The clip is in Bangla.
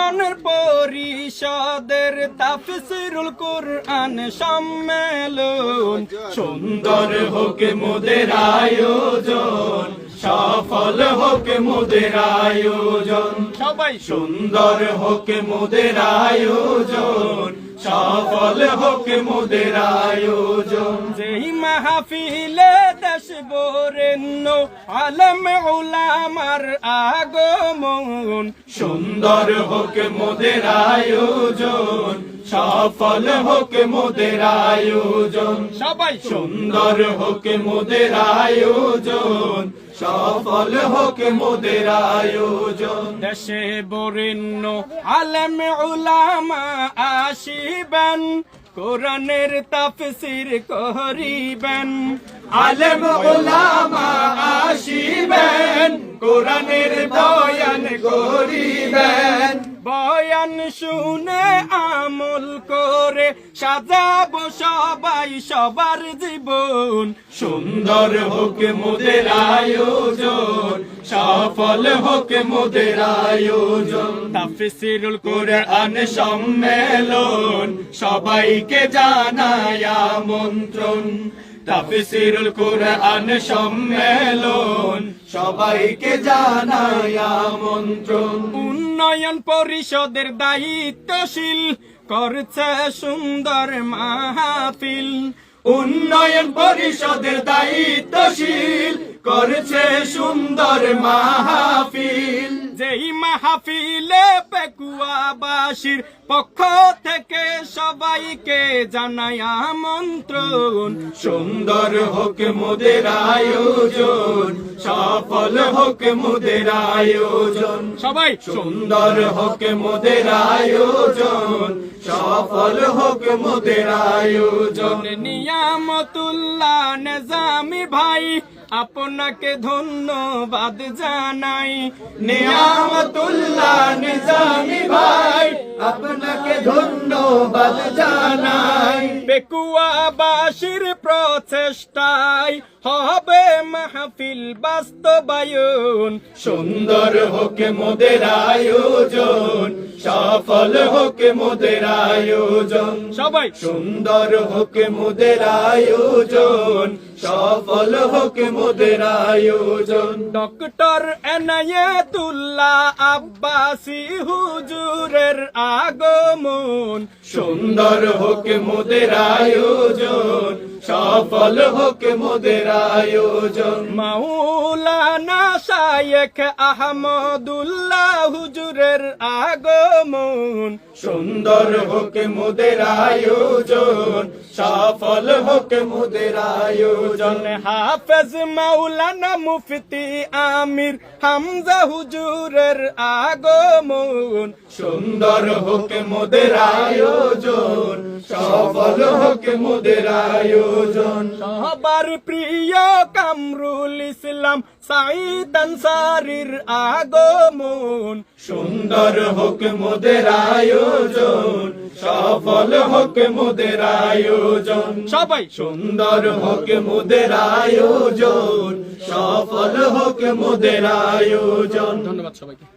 ইউনিয়ন পরিষদের তাফসীরুল কুরআন সম্মেলন। সুন্দর হোক মোদের আয়োজন, সফল হোক মোদের আয়োজন। সবাই সুন্দর হোক মোদের আয়োজন, সফল হোক মোদের আয়োজন। যেই মাহফিলে দেশ বরেণ্য আলেম উলামার আগমন। সুন্দর হোক মোদের আয়োজন, সফল হোক মোদের আয়োজন। সবাই সুন্দর হোক মোদের আয়োজন, সফল হোক মোদের আয়োজন। দেশে বরেণ্য আলেম উলামা আসিবেন, কোরআনের তাফসীর করিবেন। আলেম উলামা আসিবেন, কোরআনের বয়ান করিবেন। বয়ান শুনে আমল করে সাজাবো সবাই সবার জীবন। সুন্দর হোক মোদের আয়োজন, সফল হোক মোদের আয়োজন। তাফসীরুল কুরআন সম্মেলন সবাইকে জানায় আমন্ত্রণ। তাফসীরুল কুরআন সম্মেলন সবাইকে জানায় আমন্ত্রণ। উন্নয়ন পরিষদের দায়িত্বশীল করছে সুন্দর মাহফিল। উন্নয়ন পরিষদের দায়িত্বশীল করছে সুন্দর মাহফিল। যেই মাহফিলে পেকুয়াবাসীর পক্ষ থেকে সবাইকে জানায় আমন্ত্রণ। সুন্দর হোক মোদের আয়োজন, সফল হোক মোদের আয়োজন। সবাই সুন্দর হোক মোদের আয়োজন, সফল হোক মোদের আয়োজন। নিয়ামতুল্লাহ নিজামী ভাই আপনাকে ধন্যবাদ জানাই। নিয়ামতুল্লাহ নিজামী ভাই আপনাকে ধন্যবাদ জানাই। পেকুয়াবাসীর প্রচেষ্টায় হবে মাহফিল বাস্তবায়ন। সুন্দর হোক মোদের আয়োজন, সফল হোক মোদের আয়োজন। সবাই সুন্দর হোক মোদের আয়োজন, সফল হোক মোদের আয়োজন। ডক্টর এনায়েতুল্লাহ আব্বাসী হুজুরের আগমন। সুন্দর হোক মোদের আয়োজন, সফল হোক মোদের আয়োজন। মাওলানা শায়েখ আহমদুল্লাহ হুজুরের আগমন। সুন্দর হোক মোদের আয়োজন, সফল হোক মোদের আয়োজন। হাফেজ মাওলানা মুফতি আমির হামজা হুজুরের আগমন। সুন্দর হোক মোদের আয়োজন, সফল হোক মোদের আয়োজন। সবার প্রিয় কামরুল ইসলাম সাঈদ আনসারীর আগমন। সুন্দর হোক মোদের আয়োজন, সফল হোক মোদের আয়োজন। সবাই সুন্দর হোক মোদের আয়োজন, সফল হোক মোদের আয়োজন। ধন্যবাদ সবাইকে।